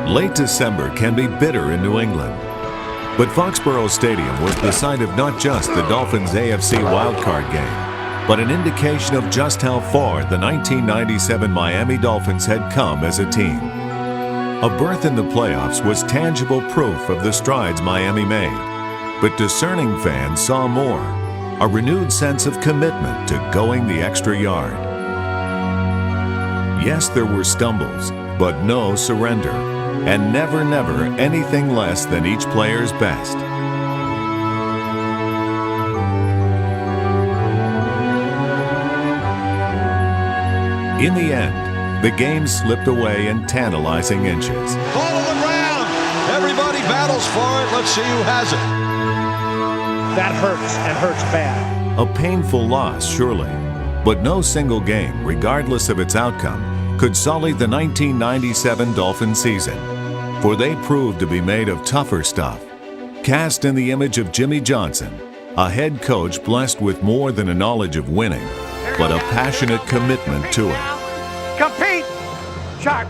Late December can be bitter in New England. But Foxborough Stadium was the site of not just the Dolphins' AFC wildcard game, but an indication of just how far the 1997 Miami Dolphins had come as a team. A berth in the playoffs was tangible proof of the strides Miami made, but discerning fans saw more, a renewed sense of commitment to going the extra yard. Yes, there were stumbles, but no surrender, and never, never anything less than each player's best. In the end, the game slipped away in tantalizing inches. Ball on the ground. Everybody battles for it. Let's see who has it. That hurts, and hurts bad. A painful loss, surely, but no single game, regardless of its outcome, could sully the 1997 Dolphin season, for they proved to be made of tougher stuff, cast in the image of Jimmy Johnson, a head coach blessed with more than a knowledge of winning, but a passionate commitment to it. Compete! Sharp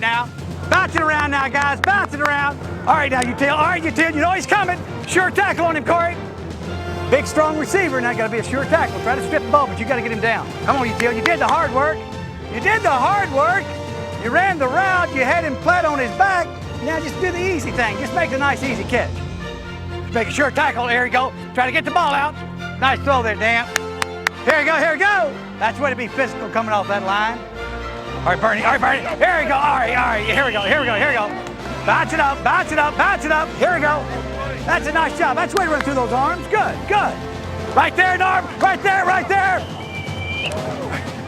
now. Bounce it around now, guys. Bounce it around. All right, now you tell. All right, you tell. You know he's coming. Sure tackle on him, Corey. Big, strong receiver. Now got to be a sure tackle. Try to strip the ball, but you got to get him down. Come on, you tell. You did the hard work. You did the hard work. You ran the route. You had him flat on his back. Now just do the easy thing. Just make the nice, easy catch. Just make a sure tackle. There you go. Try to get the ball out. Nice throw there, Dan. Here you go. That's the way to be physical coming off that line. All right, Bernie. Here we go. All right. Here we go. Bounce it up. Here we go. That's a nice job. That's the way to run through those arms. Good. Right there, Norm. Right there.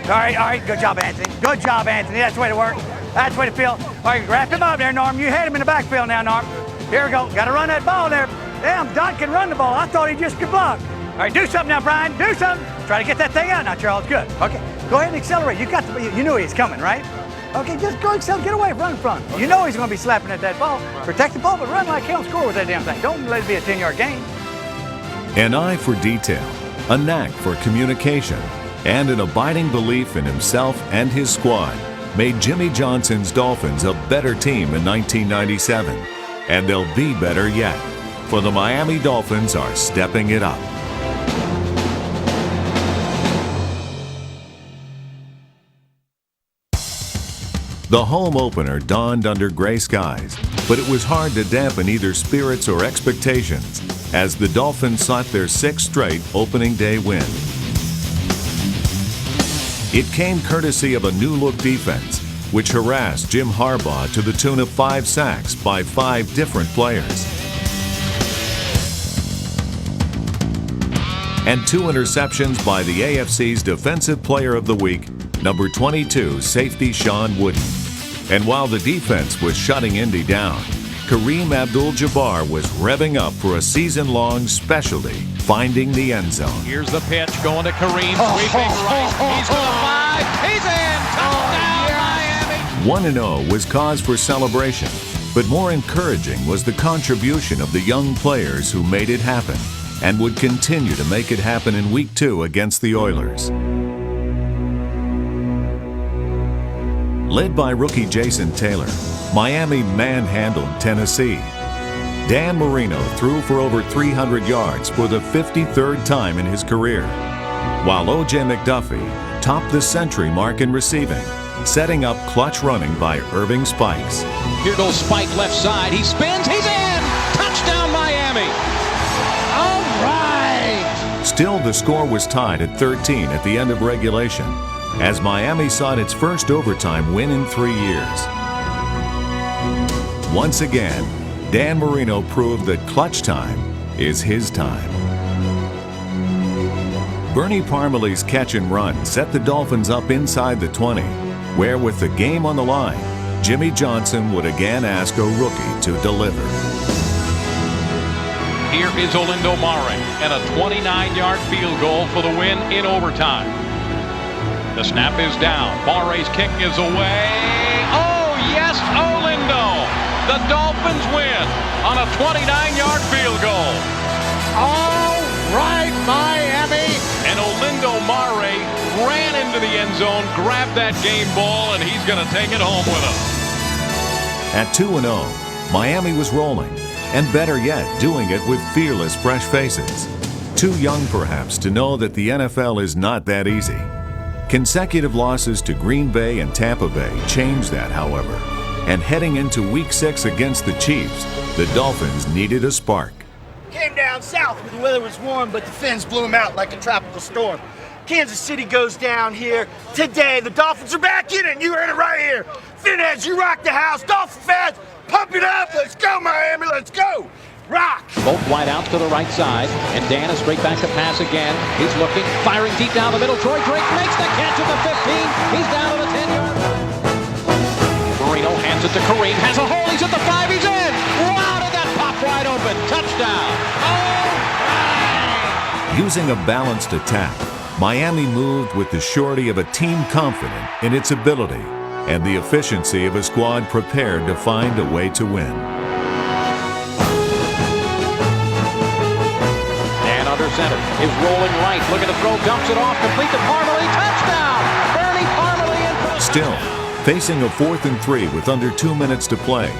All right. Good job, Anthony. That's the way to work. That's the way to feel. All right, wrap him up there, Norm. You had him in the backfield now, Norm. Here we go. Got to run that ball there. Damn, Don can run the ball. I thought he just could block. All right, do something now, Brian. Do something. Try to get that thing out now, Charles. Good. Okay, go ahead and accelerate. You knew he was coming, right? Okay, just go accelerate. Get away. Run in front. You know he's going to be slapping at that ball. Protect the ball, but run like hell. Score with that damn thing. Don't let it be a 10-yard gain. An eye for detail, a knack for communication, and an abiding belief in himself and his squad made Jimmy Johnson's Dolphins a better team in 1997. And they'll be better yet, for the Miami Dolphins are stepping it up. The home opener dawned under gray skies, but it was hard to dampen either spirits or expectations as the Dolphins sought their sixth straight opening day win. It came courtesy of a new-look defense, which harassed Jim Harbaugh to the tune of 5 sacks by 5 different players. And 2 interceptions by the AFC's Defensive Player of the Week, number 22 safety Sean Wooden. And while the defense was shutting Indy down, Kareem Abdul-Jabbar was revving up for a season-long specialty, finding the end zone. Here's the pitch going to Kareem, sweeping right. He's to the 5. He's in. Touchdown, Miami. 1-0 was cause for celebration, but more encouraging was the contribution of the young players who made it happen and would continue to make it happen in Week 2 against the Oilers. Led by rookie Jason Taylor, Miami manhandled Tennessee. Dan Marino threw for over 300 yards for the 53rd time in his career, while O.J. McDuffie topped the century mark in receiving, setting up clutch running by Irving Spikes. Here goes Spike left side. He spins. He's in. Touchdown, Miami. All right. Still, the score was tied at 13 at the end of regulation, as Miami sought its first overtime win in 3 years. Once again, Dan Marino proved that clutch time is his time. Bernie Parmalee's catch and run set the Dolphins up inside the 20, where with the game on the line, Jimmy Johnson would again ask a rookie to deliver. Here is Olindo Mare and a 29-yard field goal for the win in overtime. The snap is down. Mare's kick is away. Oh, yes, Olindo. The Dolphins win on a 29-yard field goal. All right, Miami. And Olindo Mare ran into the end zone, grabbed that game ball, and he's going to take it home with him. At 2-0, Miami was rolling, and better yet, doing it with fearless, fresh faces. Too young, perhaps, to know that the NFL is not that easy. Consecutive losses to Green Bay and Tampa Bay changed that, however. And heading into Week 6 against the Chiefs, the Dolphins needed a spark. Came down south where the weather was warm, but the fins blew them out like a tropical storm. Kansas City goes down here today. The Dolphins are back in it, and you heard it right here. Finheads, you rock the house. Dolphin fans, pump it up. Let's go, Miami. Let's go. Rock. Both wideouts to the right side, and Dan is straight back to pass again. He's looking, firing deep down the middle. Troy Drake makes the catch at the 15. He's down to the 10-yard line. Marino hands it to Kareem. Has a hole. He's at the 5. He's in. Wow, did that pop wide open. Touchdown. Oh, Using a balanced attack, Miami moved with the surety of a team confident in its ability and the efficiency of a squad prepared to find a way to win. Dan under center is rolling right, looking to throw, dumps it off, complete to Parmalee. Touchdown. Bernie Parmalee in front. Still, facing a 4th and 3 with under 2 minutes to play,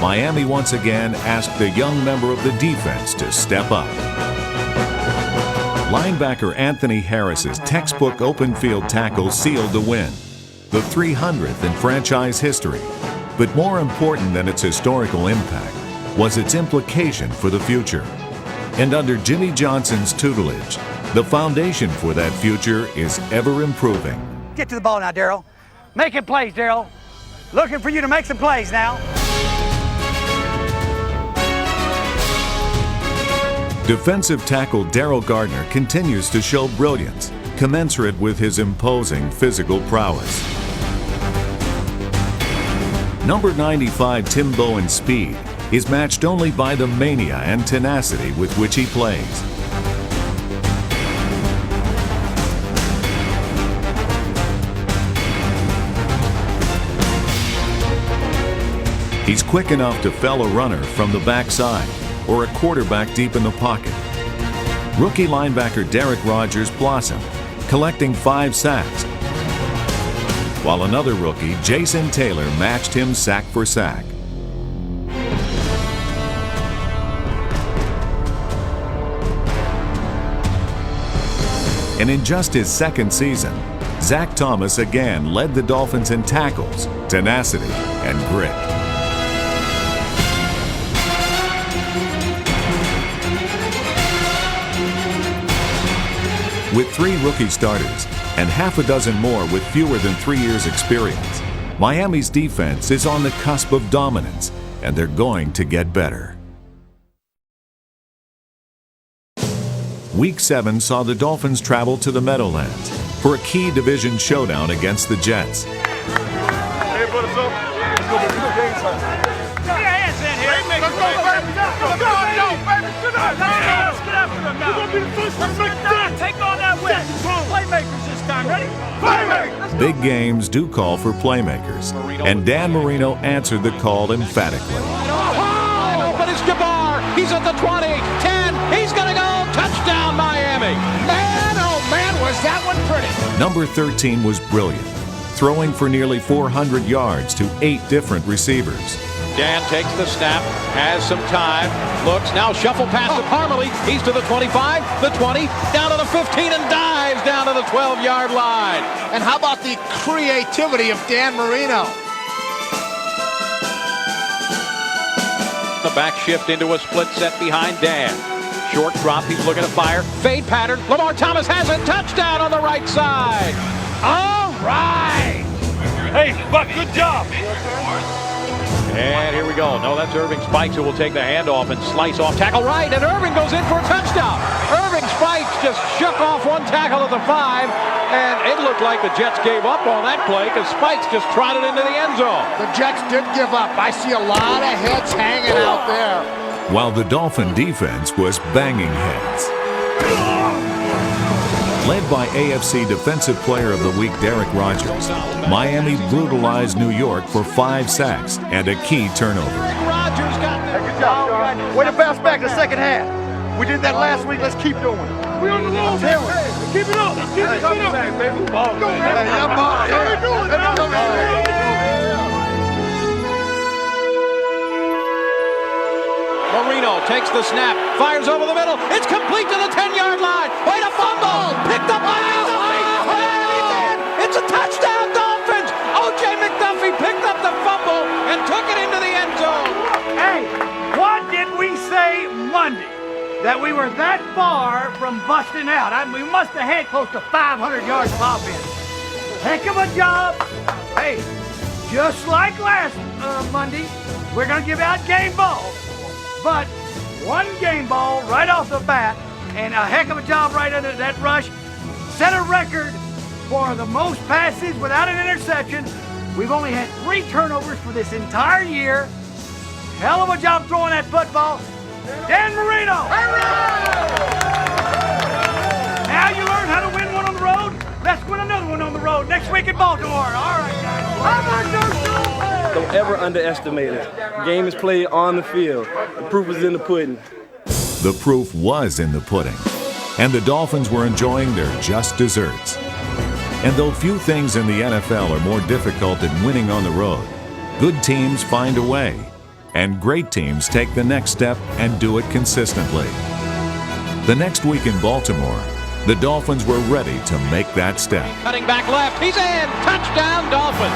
Miami once again asked the young member of the defense to step up. Linebacker Anthony Harris's textbook open field tackle sealed the win, the 300th in franchise history. But more important than its historical impact was its implication for the future. And under Jimmy Johnson's tutelage, the foundation for that future is ever improving. Get to the ball now, Daryl. Making plays, Daryl. Looking for you to make some plays now. Defensive tackle Daryl Gardner continues to show brilliance, commensurate with his imposing physical prowess. Number 95 Tim Bowen's speed is matched only by the mania and tenacity with which he plays. He's quick enough to fell a runner from the backside or a quarterback deep in the pocket. Rookie linebacker Derek Rogers blossomed, collecting 5 sacks, while another rookie, Jason Taylor, matched him sack for sack. And in just his 2nd season, Zach Thomas again led the Dolphins in tackles, tenacity, and grit. With 3 rookie starters and half a dozen more with fewer than 3 years' experience, Miami's defense is on the cusp of dominance, and they're going to get better. Week 7 saw the Dolphins travel to the Meadowlands for a key division showdown against the Jets. Big games do call for playmakers, and Dan Marino answered the call emphatically. But it's Jabbar. He's at the 20, 10. He's going to go. Touchdown, Miami. Man, oh man, was that one pretty. Number 13 was brilliant, throwing for nearly 400 yards to 8 different receivers. Dan takes the snap, has some time, looks, now shuffle pass to Parmalee. He's to the 25, the 20, down to the 15, and dives down to the 12-yard line. And how about the creativity of Dan Marino? The back shift into a split set behind Dan. Short drop, he's looking to fire. Fade pattern, Lamar Thomas has a touchdown on the right side. All right. Hey, Buck, good job. And here we go. No, that's Irving Spikes who will take the handoff and slice off tackle right, and Irving goes in for a touchdown. Irving Spikes just shook off one tackle at the 5, and it looked like the Jets gave up on that play because Spikes just trotted into the end zone. The Jets did give up. I see a lot of heads hanging out there. While the Dolphin defense was banging heads. Led by AFC Defensive Player of the Week Derek Rogers, Miami brutalized New York for 5 sacks and a key turnover. Rogers got the Good job, Sean. Way to bounce back the second half. We did that last week. Let's keep doing it. We on the roll, man. Keep it up. Keep it up. Baby. Ball, man. takes the snap, fires over the middle. It's complete to the 10-yard line. Wait, a fumble. Picked up by McDuffie. It's a touchdown, Dolphins. O.J. McDuffie picked up the fumble and took it into the end zone. Hey, what did we say Monday? That we were that far from busting out. We must have had close to 500 yards of offense. Heck of a job. Hey, just like last Monday, we're going to give out game balls. But one game ball right off the bat, and a heck of a job right under that rush. Set a record for the most passes without an interception. We've only had 3 turnovers for this entire year. Hell of a job throwing that football. Dan Marino! Now you learn how to win one on the road. Let's win another one on the road next week in Baltimore. All right, guys. Don't ever underestimate it. The game is played on the field. The proof is in the pudding. The proof was in the pudding, and the Dolphins were enjoying their just desserts. And though few things in the NFL are more difficult than winning on the road, good teams find a way, and great teams take the next step and do it consistently. The next week in Baltimore, the Dolphins were ready to make that step. Cutting back left. He's in. Touchdown, Dolphins.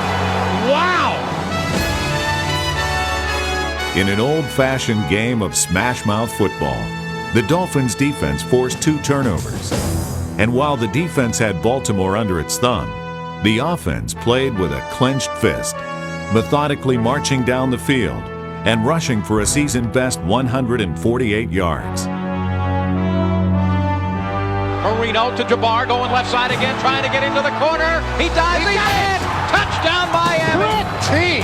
Wow. In an old-fashioned game of smash-mouth football, the Dolphins' defense forced 2 turnovers. And while the defense had Baltimore under its thumb, the offense played with a clenched fist, methodically marching down the field and rushing for a season-best 148 yards. Marino to Jabbar, going left side again, trying to get into the corner. He dives in. Touchdown, Miami.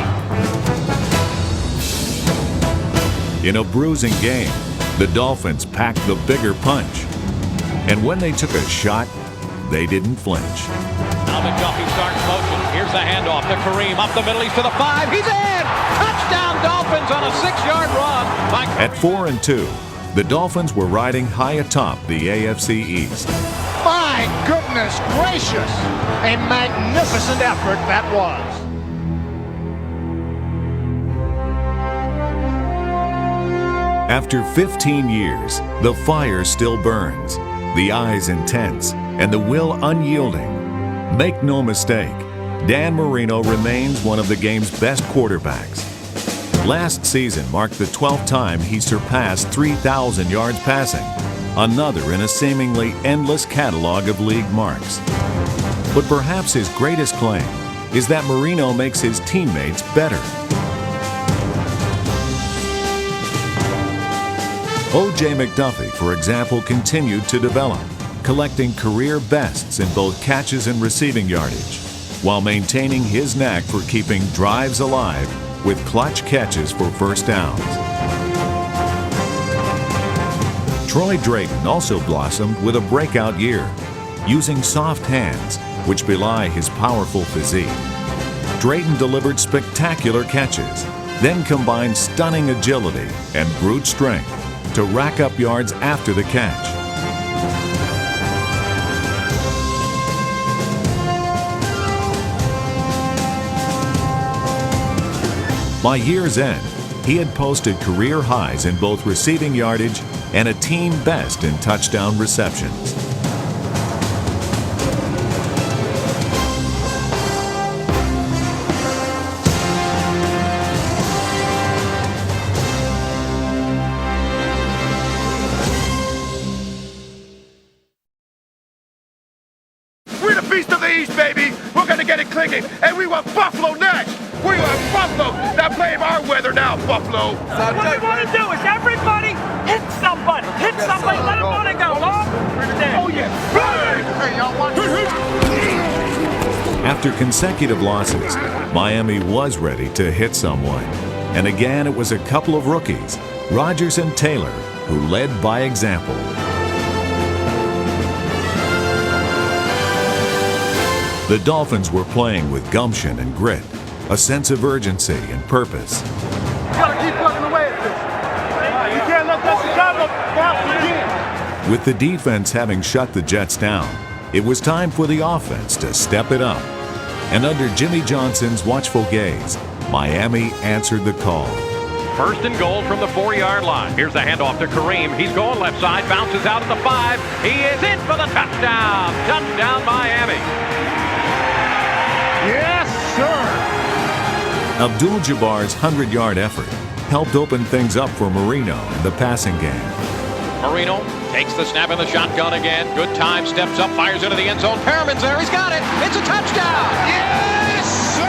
In a bruising game, the Dolphins packed the bigger punch. And when they took a shot, they didn't flinch. Now McDuffie starts motion. Here's the handoff to Kareem. Up the middle, he's to the 5. He's in! Touchdown, Dolphins on a 6-yard run. At 4-2, the Dolphins were riding high atop the AFC East. My goodness gracious! A magnificent effort that was. After 15 years, the fire still burns, the eyes intense, and the will unyielding. Make no mistake, Dan Marino remains one of the game's best quarterbacks. Last season marked the 12th time he surpassed 3,000 yards passing, another in a seemingly endless catalog of league marks. But perhaps his greatest claim is that Marino makes his teammates better. O.J. McDuffie, for example, continued to develop, collecting career bests in both catches and receiving yardage, while maintaining his knack for keeping drives alive with clutch catches for first downs. Troy Drayton also blossomed with a breakout year, using soft hands, which belie his powerful physique. Drayton delivered spectacular catches, then combined stunning agility and brute strength to rack up yards after the catch. By year's end, he had posted career highs in both receiving yardage and a team best in touchdown receptions. We're the Beast of the East, baby. We're going to get it clicking, and we want Buffalo next. We want Buffalo. Now play our weather now, Buffalo. What we want to do is everybody hit somebody. Hit somebody, let them know they go. Oh, yeah. Hey, y'all want After consecutive losses, Miami was ready to hit someone. And again, it was a couple of rookies, Rodgers and Taylor, who led by example. The Dolphins were playing with gumption and grit, a sense of urgency and purpose. You got to keep plugging away at this. You can't let that Chicago bounce again. With the defense having shut the Jets down, it was time for the offense to step it up. And under Jimmy Johnson's watchful gaze, Miami answered the call. First and goal from the 4-yard line. Here's the handoff to Kareem. He's going left side, bounces out at the 5. He is in for the touchdown. Touchdown, Miami. Yes, sir. Abdul-Jabbar's 100-yard effort helped open things up for Marino in the passing game. Marino takes the snap in the shotgun again. Good time, steps up, fires into the end zone. Perriman's there, he's got it. It's a touchdown. Yes, sir.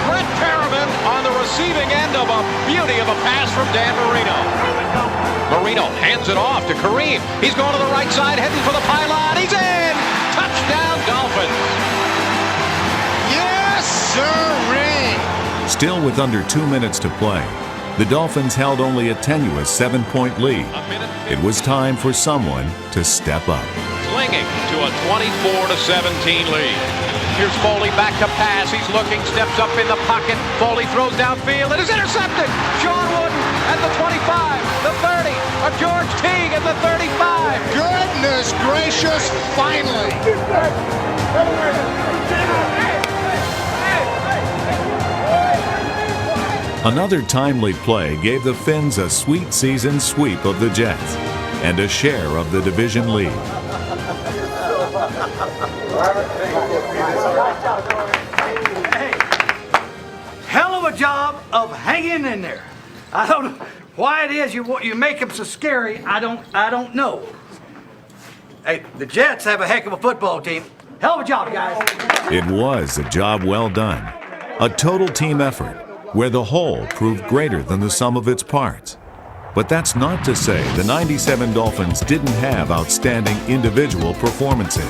Brett Perriman on the receiving end of a beauty of a pass from Dan Marino. Marino hands it off to Kareem. He's going to the right side, heading for the pylon. He's in. Touchdown, Dolphins. Yes, sir-ree. Still with under 2 minutes to play, the Dolphins held only a tenuous 7-point lead. It was time for someone to step up. Clinging to a 24-17 lead. Here's Foley back to pass. He's looking, steps up in the pocket. Foley throws downfield. It is intercepted. Sean Wooden at the 25, the 30, a George Teague at the 35. Goodness gracious, finally. Another timely play gave the Finns a sweet season sweep of the Jets and a share of the division lead. Hey, hell of a job of hanging in there. I don't know why it is you make them so scary. I don't know. Hey, the Jets have a heck of a football team. Hell of a job, guys. It was a job well done, a total team effort where the whole proved greater than the sum of its parts. But that's not to say the 97 Dolphins didn't have outstanding individual performances,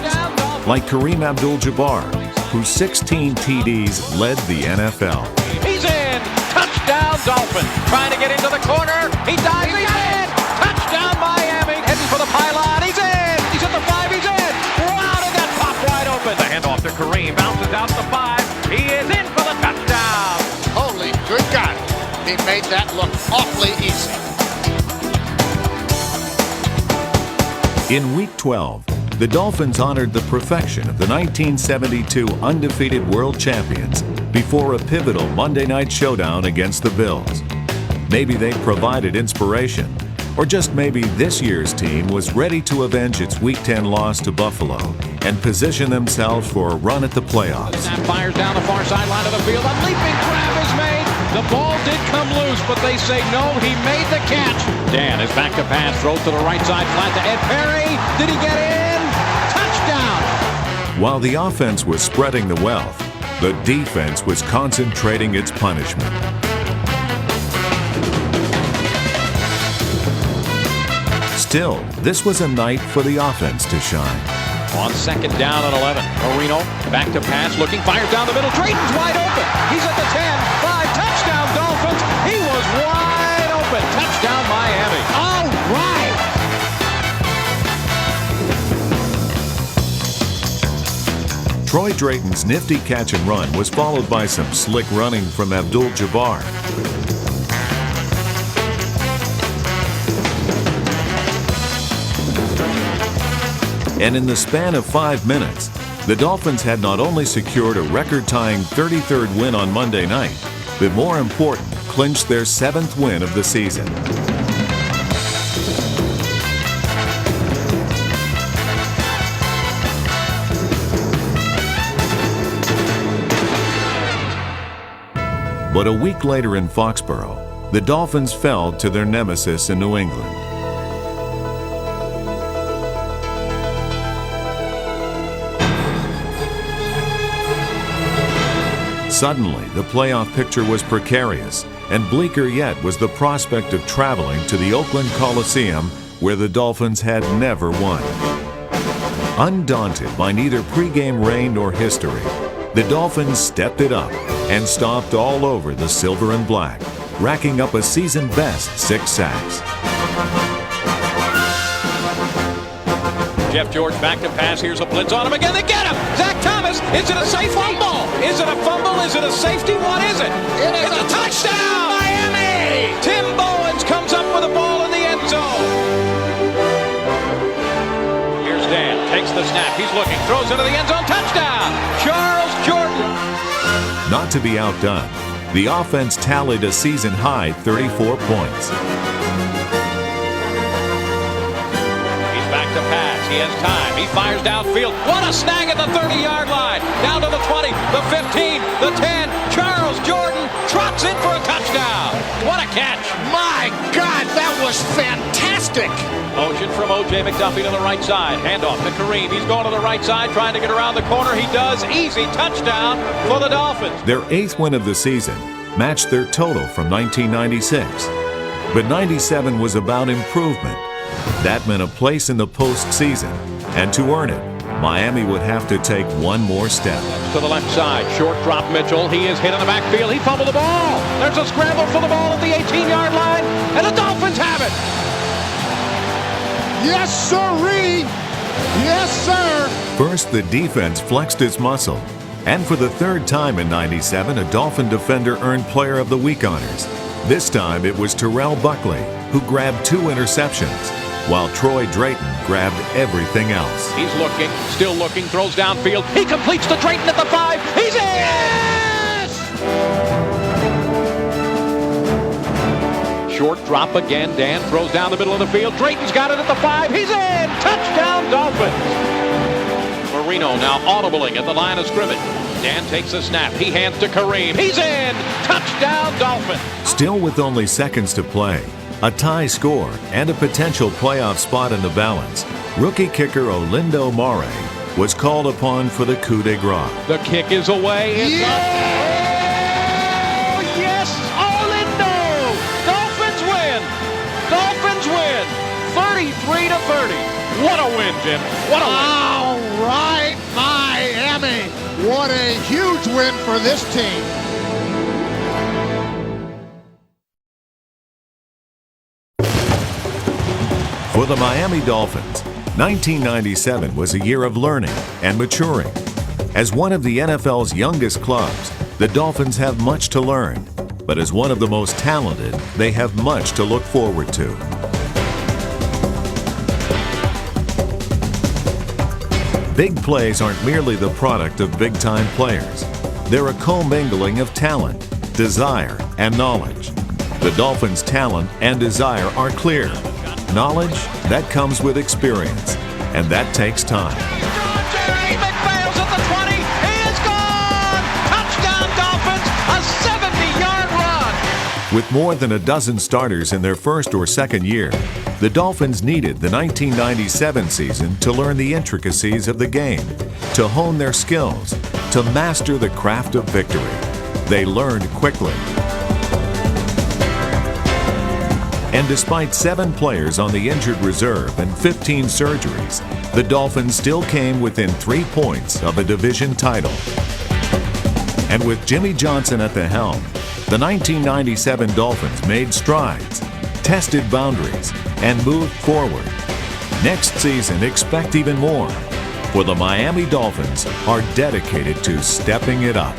like Kareem Abdul-Jabbar, whose 16 TDs led the NFL. He's in. Touchdown, Dolphins. Trying to get into the corner. He dives. He's in. Touchdown, Miami. Heading for the pylon. He's in. He's at the 5. He's in. Wow, did that pop wide open. The handoff to Kareem. Bounces out to the 5. He is in for the touchdown. Holy good God. He made that look awfully easy. In Week 12, the Dolphins honored the perfection of the 1972 undefeated world champions before a pivotal Monday night showdown against the Bills. Maybe they provided inspiration, or just maybe this year's team was ready to avenge its Week 10 loss to Buffalo and position themselves for a run at the playoffs. Snap fires down the far sideline of the field. A leaping grab is made. The ball did come loose, but they say no, he made the catch. Dan is back to pass, throws to the right side, flat to Ed Perry. Did he get in? Touchdown! While the offense was spreading the wealth, the defense was concentrating its punishment. Still, this was a night for the offense to shine. On second down and 11, Marino back to pass, looking, fires down the middle. Drayton's wide open. He's at the 10, 5, touchdown Dolphins. He was wide open. Touchdown Miami. All right. Troy Drayton's nifty catch and run was followed by some slick running from Abdul-Jabbar. And in the span of 5 minutes, the Dolphins had not only secured a record-tying 33rd win on Monday night, but more important, clinched their 7th win of the season. But a week later in Foxborough, the Dolphins fell to their nemesis in New England. Suddenly, the playoff picture was precarious, and bleaker yet was the prospect of traveling to the Oakland Coliseum, where the Dolphins had never won. Undaunted by neither pregame rain nor history, the Dolphins stepped it up and stomped all over the silver and black, racking up a season-best 6 sacks. Jeff George back to pass. Here's a blitz on him again. They get him. Zach Thomas. Is it a safe fumble? Is it a fumble? Is it a safety? What is it? It's a touchdown, Miami! Tim Bowens comes up with the ball in the end zone. Here's Dan. Takes the snap. He's looking. Throws into the end zone. Touchdown! Charles Jordan. Not to be outdone, The offense tallied a season-high 34 points. He's back to pass. He has time. He fires downfield. What a snag at the 30-yard line. Down to the 20, the 15, the 10. Charles Jordan trots in for a touchdown. What a catch. My God, that was fantastic. Motion from O.J. McDuffie to the right side. Handoff to Kareem. He's going to the right side, trying to get around the corner. He does. Easy touchdown for the Dolphins. Their 8th win of the season matched their total from 1996. But 97 was about improvement. That meant a place in the postseason. And to earn it, Miami would have to take one more step. To the left side. Short drop Mitchell. He is hit in the backfield. He fumbled the ball. There's a scramble for the ball at the 18-yard line. And the Dolphins have it. Yes, sirree. Yes, sir. First, the defense flexed its muscle. And for the 3rd time in 97, a Dolphin defender earned Player of the Week honors. This time, it was Terrell Buckley, who grabbed 2 interceptions, while Troy Drayton grabbed everything else. He's looking, still looking, throws downfield. He completes to Drayton at the 5. He's in! Yes! Short drop again. Dan throws down the middle of the field. Drayton's got it at the 5. He's in! Touchdown, Dolphins! Marino now audibling at the line of scrimmage. Dan takes a snap. He hands to Kareem. He's in! Touchdown, Dolphins! Still with only seconds to play, a tie score, and a potential playoff spot in the balance, rookie kicker Olindo Mare was called upon for the coup de grace. The kick is away. It's up. Oh, yes! Olindo! Dolphins win! Dolphins win! 33-30. What a win, Jim. What a win. All right, Miami. What a huge win for this team. For the Miami Dolphins, 1997 was a year of learning and maturing. As one of the NFL's youngest clubs, the Dolphins have much to learn. But as one of the most talented, they have much to look forward to. Big plays aren't merely the product of big-time players. They're a commingling of talent, desire, and knowledge. The Dolphins' talent and desire are clear. Knowledge, that comes with experience, and that takes time. Jerry McPhail's at the 20. He is gone! Touchdown, Dolphins! A 70-yard run! With more than a dozen starters in their first or second year, the Dolphins needed the 1997 season to learn the intricacies of the game, to hone their skills, to master the craft of victory. They learned quickly. And despite 7 players on the injured reserve and 15 surgeries, the Dolphins still came within 3 points of a division title. And with Jimmy Johnson at the helm, the 1997 Dolphins made strides, tested boundaries, and moved forward. Next season, expect even more, for the Miami Dolphins are dedicated to stepping it up.